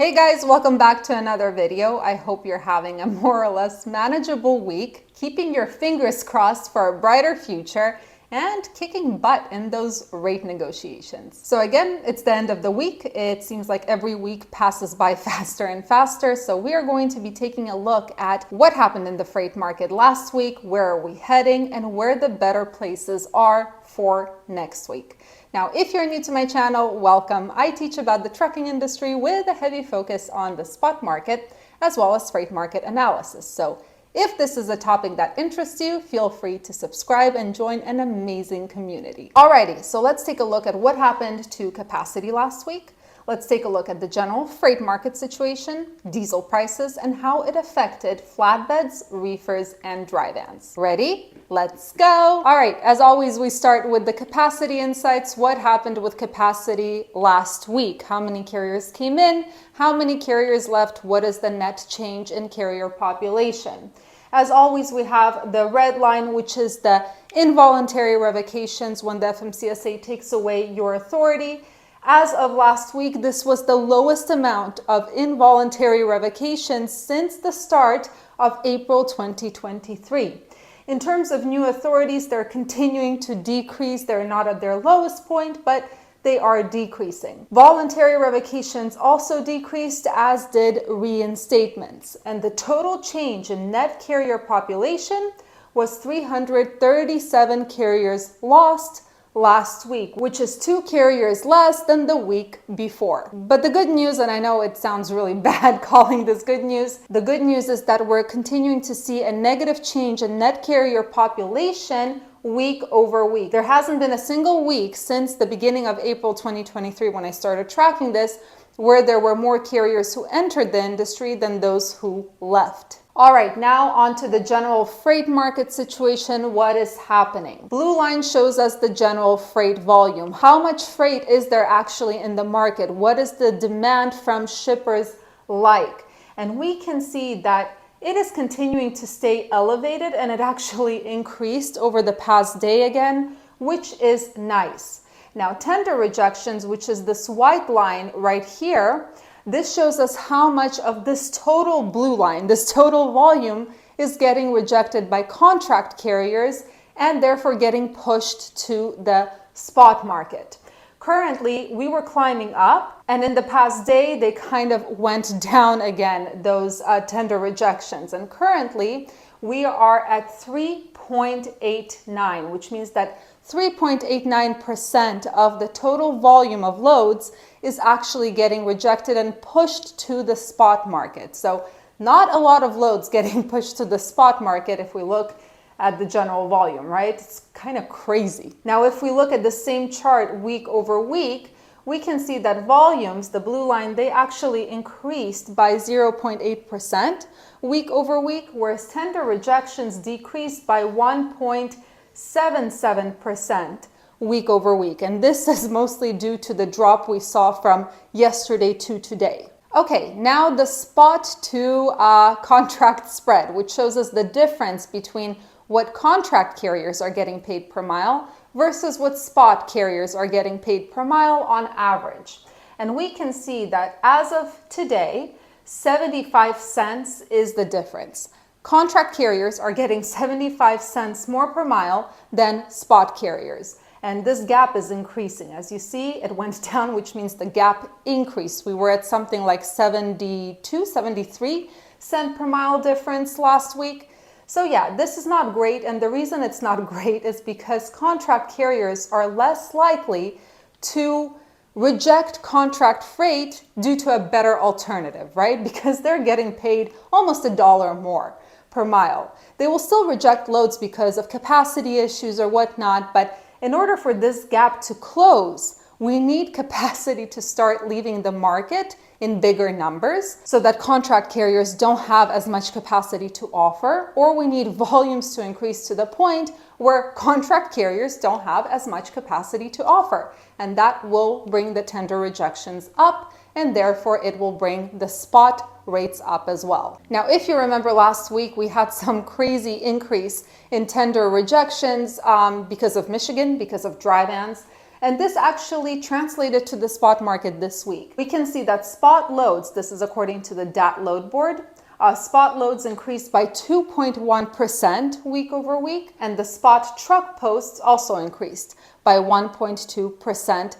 Hey guys, welcome back to another video. I hope you're having a more or less manageable week, keeping your fingers crossed for a brighter future and kicking butt in those rate negotiations. So again, it's the end of the week. It seems like every week passes by faster and faster. So we are going to be taking a look at what happened in the freight market last week, where are we heading, and where the better places are for next week. Now, if you're new to my channel, welcome. I teach about the trucking industry with a heavy focus on the spot market as well as freight market analysis. So if this is a topic that interests you, feel free to subscribe and join an amazing community. Alrighty, so let's take a look at what happened to capacity last week. Let's take a look at the general freight market situation, diesel prices, and how it affected flatbeds, reefers, and dry vans. Ready? Let's go. All right, as always, we start with the capacity insights. What happened with capacity last week? How many carriers came in? How many carriers left? What is the net change in carrier population? As always, we have the red line, which is the involuntary revocations when the FMCSA takes away your authority. As of last week, this was the lowest amount of involuntary revocations since the start of April 2023. In terms of new authorities, they're continuing to decrease. They're not at their lowest point, but they are decreasing. Voluntary revocations also decreased, as did reinstatements. And the total change in net carrier population was 337 carriers lost last week, which is 2 carriers less than the week before. But the good news, and I know it sounds really bad calling this good news, the good news is that we're continuing to see a negative change in net carrier population week over week. There hasn't been a single week since the beginning of April 2023 when I started tracking this where there were more carriers who entered the industry than those who left. All right, now on to the general freight market situation. What is happening? Blue line shows us the general freight volume. How much freight is there actually in the market? What is the demand from shippers like? And we can see that it is continuing to stay elevated, and it actually increased over the past day again, which is nice. Now, tender rejections, which is this white line right here, this shows us how much of this total blue line, this total volume, is getting rejected by contract carriers and therefore getting pushed to the spot market. Currently, we were climbing up, and in the past day, they kind of went down again, those tender rejections. And currently, we are at 3.89, which means that 3.89% of the total volume of loads is actually getting rejected and pushed to the spot market. So not a lot of loads getting pushed to the spot market if we look at the general volume, right? It's kind of crazy. Now, if we look at the same chart week over week, we can see that volumes, the blue line, they actually increased by 0.8% week over week, whereas tender rejections decreased by 1.77% week over week. And this is mostly due to the drop we saw from yesterday to today. Okay, now the spot to contract spread, which shows us the difference between what contract carriers are getting paid per mile versus what spot carriers are getting paid per mile on average. And we can see that as of today, 75 cents is the difference. Contract carriers are getting 75 cents more per mile than spot carriers. And this gap is increasing. As you see, it went down, which means the gap increased. We were at something like 72, 73 cent per mile difference last week. So yeah, this is not great. And the reason it's not great is because contract carriers are less likely to reject contract freight due to a better alternative, right? Because they're getting paid almost $1 more per mile. They will still reject loads because of capacity issues or whatnot, but in order for this gap to close, we need capacity to start leaving the market in bigger numbers so that contract carriers don't have as much capacity to offer, or we need volumes to increase to the point where contract carriers don't have as much capacity to offer. And that will bring the tender rejections up, and therefore it will bring the spot rates up as well. Now, if you remember last week, we had some crazy increase in tender rejections because of Michigan, because of dry vans. And this actually translated to the spot market this week. We can see that spot loads, this is according to the DAT load board, spot loads increased by 2.1% week over week, and the spot truck posts also increased by 1.2%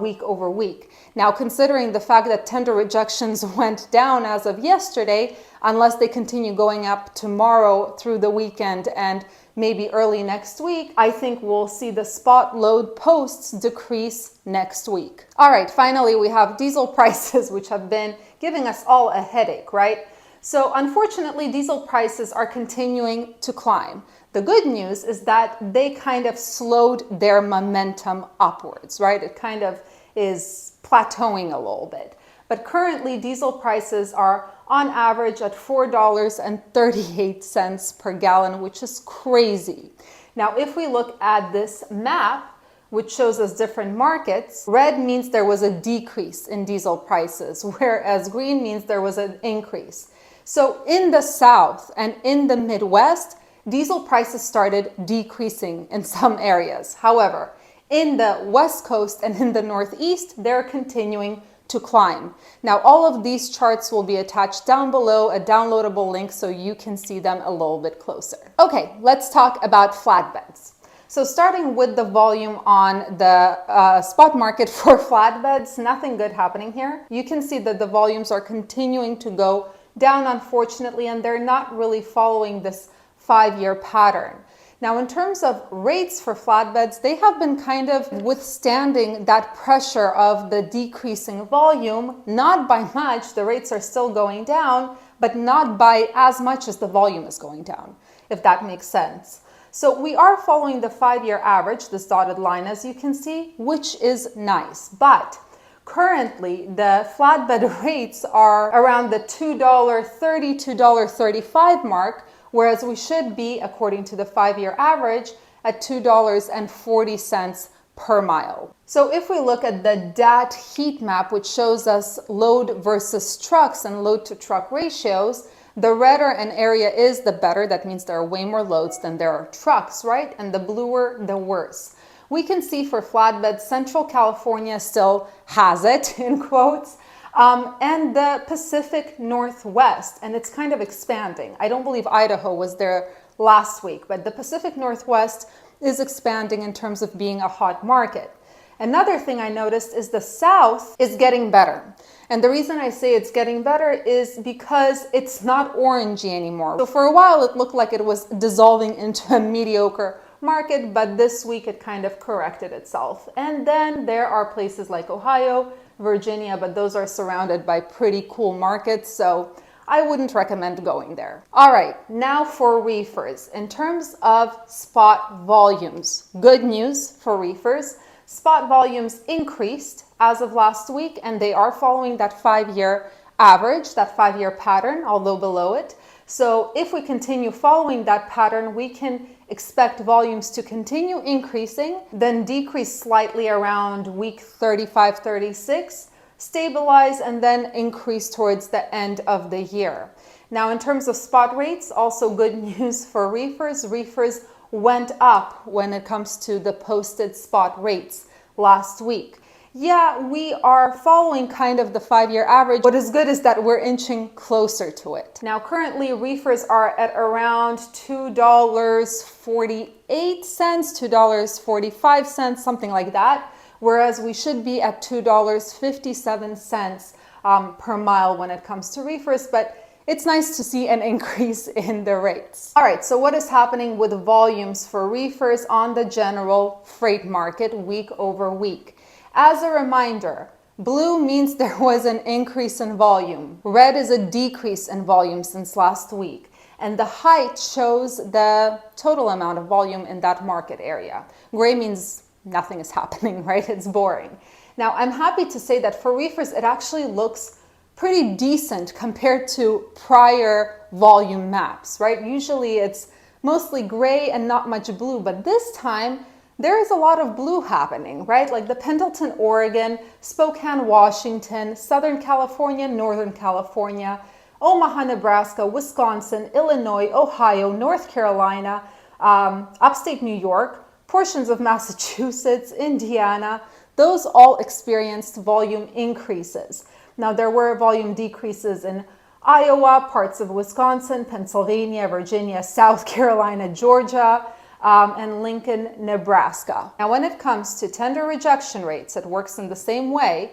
week over week. Now, considering the fact that tender rejections went down as of yesterday, unless they continue going up tomorrow through the weekend and maybe early next week, I think we'll see the spot load posts decrease next week. All right, finally, we have diesel prices, which have been giving us all a headache, right? So unfortunately, diesel prices are continuing to climb. The good news is that they kind of slowed their momentum upwards, right? It kind of is plateauing a little bit. But currently, diesel prices are on average at $4.38 per gallon, which is crazy. Now, if we look at this map, which shows us different markets, red means there was a decrease in diesel prices, whereas green means there was an increase. So in the South and in the Midwest, diesel prices started decreasing in some areas. However, in the West Coast and in the Northeast, they're continuing to climb. Now, all of these charts will be attached down below, a downloadable link so you can see them a little bit closer. Okay, let's talk about flatbeds. So starting with the volume on the spot market for flatbeds, nothing good happening here. You can see that the volumes are continuing to go down, unfortunately, and they're not really following this 5-year pattern. Now, in terms of rates for flatbeds, they have been kind of withstanding that pressure of the decreasing volume, not by much. The rates are still going down, but not by as much as the volume is going down, if that makes sense. So we are following the 5-year average, this dotted line, as you can see, which is nice. But currently, the flatbed rates are around the $2.30, $2.35 mark, whereas we should be, according to the 5-year average, at $2.40 per mile. So if we look at the DAT heat map, which shows us load versus trucks and load to truck ratios, the redder an area is, the better. That means there are way more loads than there are trucks, right? And the bluer, the worse. We can see for flatbeds, Central California still has it, in quotes, and the Pacific Northwest, and it's kind of expanding. I don't believe Idaho was there last week, but the Pacific Northwest is expanding in terms of being a hot market. Another thing I noticed is the South is getting better. And the reason I say it's getting better is because it's not orangey anymore. So for a while, it looked like it was dissolving into a mediocre market, but this week it kind of corrected itself. And then there are places like Ohio, Virginia, but those are surrounded by pretty cool markets, so I wouldn't recommend going there. All right, now for reefers. In terms of spot volumes, good news for reefers. Spot volumes increased as of last week, and they are following that 5-year average, that 5-year pattern, although below it. So if we continue following that pattern, we can expect volumes to continue increasing, then decrease slightly around week 35, 36, stabilize, and then increase towards the end of the year. Now, in terms of spot rates, also good news for reefers. Reefers went up when it comes to the posted spot rates last week. Yeah, we are following kind of the 5-year average. What is good is that we're inching closer to it. Now, currently, reefers are at around $2.48, $2.45, something like that, whereas we should be at $2.57 per mile when it comes to reefers, but it's nice to see an increase in the rates. All right, so what is happening with volumes for reefers on the general freight market week over week? As a reminder, blue means there was an increase in volume. Red is a decrease in volume since last week. And the height shows the total amount of volume in that market area. Gray means nothing is happening, right? It's boring. Now, I'm happy to say that for reefers, it actually looks pretty decent compared to prior volume maps, right? Usually it's mostly gray and not much blue, but this time there is a lot of blue happening, right? Like the Pendleton, Oregon, Spokane, Washington, Southern California, Northern California, Omaha, Nebraska, Wisconsin, Illinois, Ohio, North Carolina, upstate New York, portions of Massachusetts, Indiana, those all experienced volume increases. Now, there were volume decreases in Iowa, parts of Wisconsin, Pennsylvania, Virginia, South Carolina, Georgia, and Lincoln, Nebraska. Now, when it comes to tender rejection rates, it works in the same way.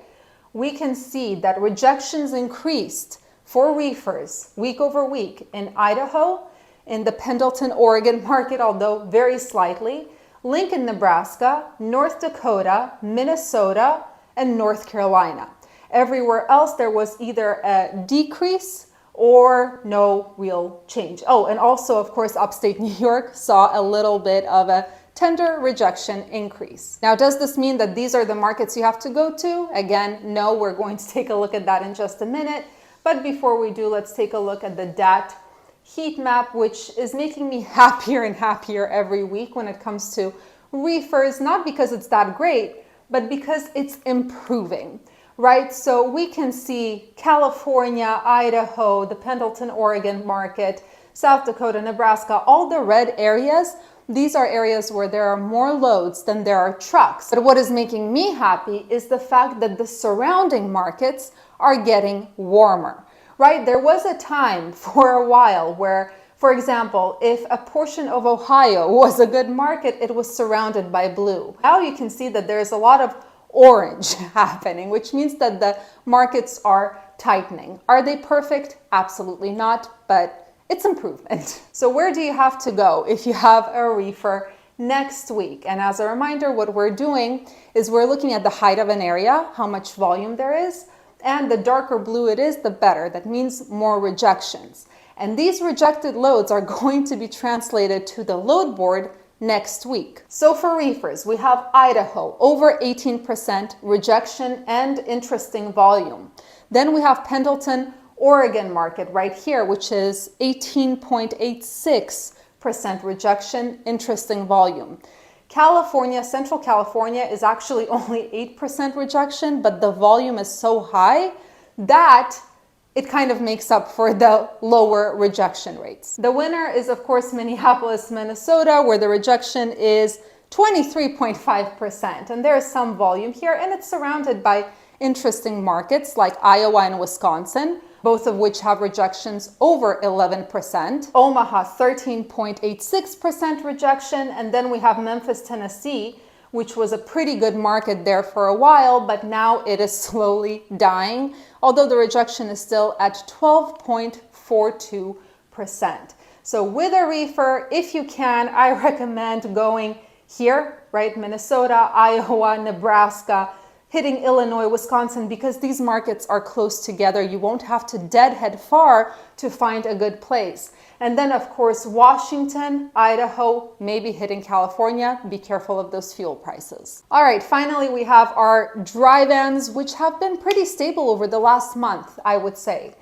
We can see that rejections increased for reefers week over week in Idaho, in the Pendleton, Oregon market, although very slightly, Lincoln, Nebraska, North Dakota, Minnesota, and North Carolina. Everywhere else, there was either a decrease or no real change. Oh, and also, of course, upstate New York saw a little bit of a tender rejection increase. Now, does this mean that these are the markets you have to go to? Again, no, we're going to take a look at that in just a minute. But before we do, let's take a look at the DAT heat map, which is making me happier and happier every week when it comes to reefers, not because it's that great, but because it's improving. Right, so we can see California, Idaho, the Pendleton, Oregon market, South Dakota, Nebraska, all the red areas. These are areas where there are more loads than there are trucks. But what is making me happy is the fact that the surrounding markets are getting warmer. Right, there was a time for a while where, for example, if a portion of Ohio was a good market, it was surrounded by blue. Now you can see that there's a lot of orange happening, which means that the markets are tightening. Are they perfect? Absolutely not, but it's improvement. So where do you have to go if you have a reefer next week? And as a reminder, what we're doing is we're looking at the height of an area, how much volume there is, and the darker blue it is, the better. That means more rejections. And these rejected loads are going to be translated to the load board next week. So for reefers, we have Idaho, over 18% rejection and interesting volume. Then we have Pendleton, Oregon market right here, which is 18.86% rejection, interesting volume. California, Central California is actually only 8% rejection, but the volume is so high that it kind of makes up for the lower rejection rates. The winner is, of course, Minneapolis, Minnesota, where the rejection is 23.5%. And there is some volume here, and it's surrounded by interesting markets like Iowa and Wisconsin, both of which have rejections over 11%. Omaha, 13.86% rejection. And then we have Memphis, Tennessee, which was a pretty good market there for a while, but now it is slowly dying, although the rejection is still at 12.42%. So with a reefer, if you can, I recommend going here, right? Minnesota, Iowa, Nebraska, hitting Illinois, Wisconsin, because these markets are close together. You won't have to deadhead far to find a good place. And then, of course, Washington, Idaho, maybe hitting California. Be careful of those fuel prices. All right, finally, we have our dry vans, which have been pretty stable over the last month, I would say.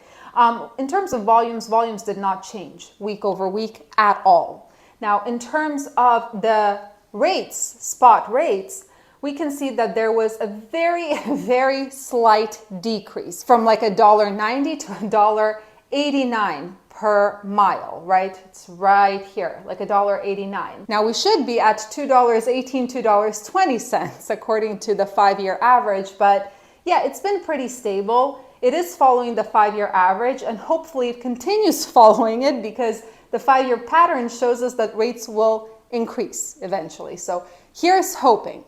In terms of volumes did not change week over week at all. Now, in terms of the rates, spot rates, we can see that there was a very, very slight decrease from like $1.90 to $1.89 per mile, right? It's right here, like $1.89. Now we should be at $2.18, $2.20 according to the 5-year average, but yeah, it's been pretty stable. It is following the 5-year average, and hopefully it continues following it, because the 5-year pattern shows us that rates will increase eventually. So here's hoping.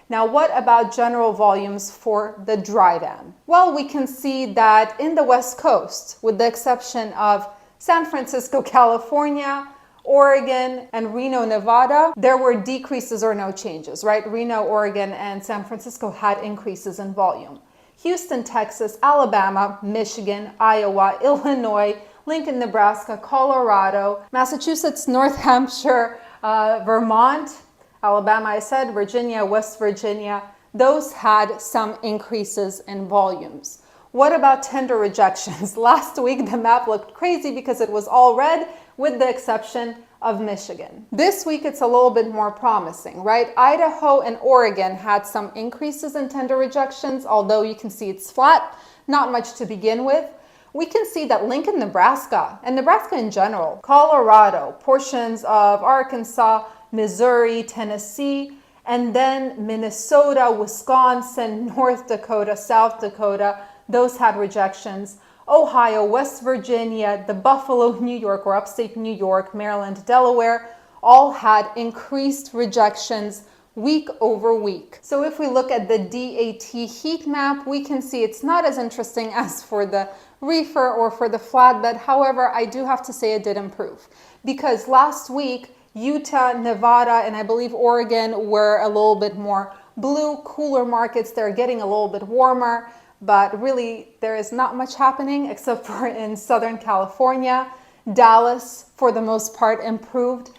Now, what about general volumes for the dry van? Well, we can see that in the West Coast, with the exception of San Francisco, California, Oregon, and Reno, Nevada, there were decreases or no changes, right? Reno, Oregon, and San Francisco had increases in volume. Houston, Texas, Alabama, Michigan, Iowa, Illinois, Lincoln, Nebraska, Colorado, Massachusetts, North Hampshire, Vermont, Alabama, I said, Virginia, West Virginia, those had some increases in volumes. What about tender rejections? Last week, the map looked crazy because it was all red, with the exception of Michigan. This week, it's a little bit more promising, right? Idaho and Oregon had some increases in tender rejections, although you can see it's flat, not much to begin with. We can see that Lincoln, Nebraska, and Nebraska in general, Colorado, portions of Arkansas, Missouri, Tennessee, and then Minnesota, Wisconsin, North Dakota, South Dakota, those had rejections. Ohio, West Virginia, the Buffalo, New York, or upstate New York, Maryland, Delaware, all had increased rejections week over week. So if we look at the DAT heat map, we can see it's not as interesting as for the Reefer or for the Flatbed. However, I do have to say it did improve, because last week, Utah, Nevada, and I believe Oregon were a little bit more blue, cooler markets. They're getting a little bit warmer, but really there is not much happening except for in Southern California. Dallas, for the most part, improved.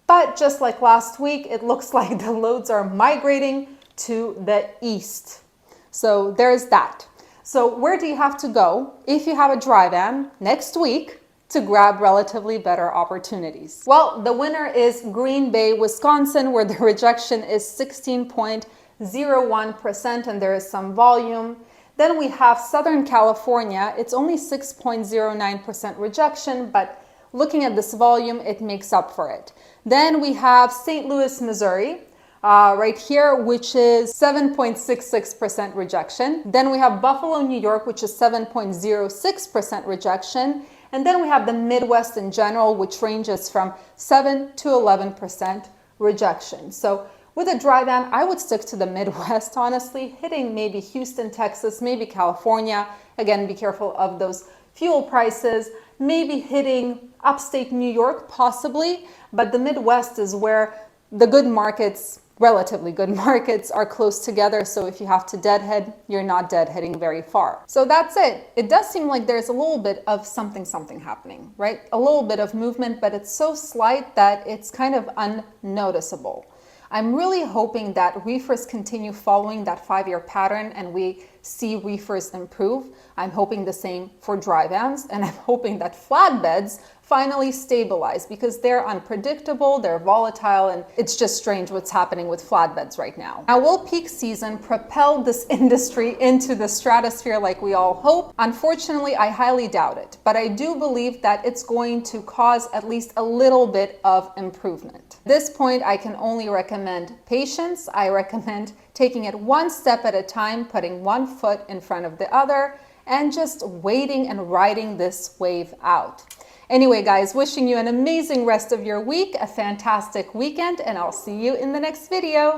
But just like last week, it looks like the loads are migrating to the east. So there's that. So where do you have to go if you have a dry van next week to grab relatively better opportunities? Well, the winner is Green Bay, Wisconsin, where the rejection is 16.01% and there is some volume. Then we have Southern California. It's only 6.09% rejection, but looking at this volume, it makes up for it. Then we have St. Louis, Missouri, right here, which is 7.66% rejection. Then we have Buffalo, New York, which is 7.06% rejection. And then we have the Midwest in general, which ranges from 7 to 11% rejection. So with a dry van, I would stick to the Midwest, honestly, hitting maybe Houston, Texas, maybe California. Again, be careful of those fuel prices. Maybe hitting upstate New York, possibly. But the Midwest is where the good markets, relatively good markets, are close together. So if you have to deadhead, you're not deadheading very far. So that's it. It does seem like there's a little bit of something happening, right? A little bit of movement, but it's so slight that it's kind of unnoticeable. I'm really hoping that reefers continue following that 5-year pattern and we see reefers improve. I'm hoping the same for dry vans, and I'm hoping that flatbeds finally stabilize, because they're unpredictable, they're volatile, and it's just strange what's happening with flatbeds right now. Now, will peak season propel this industry into the stratosphere like we all hope? Unfortunately, I highly doubt it, but I do believe that it's going to cause at least a little bit of improvement. At this point, I can only recommend patience. I recommend taking it one step at a time, putting one foot in front of the other, and just waiting and riding this wave out. Anyway, guys, wishing you an amazing rest of your week, a fantastic weekend, and I'll see you in the next video.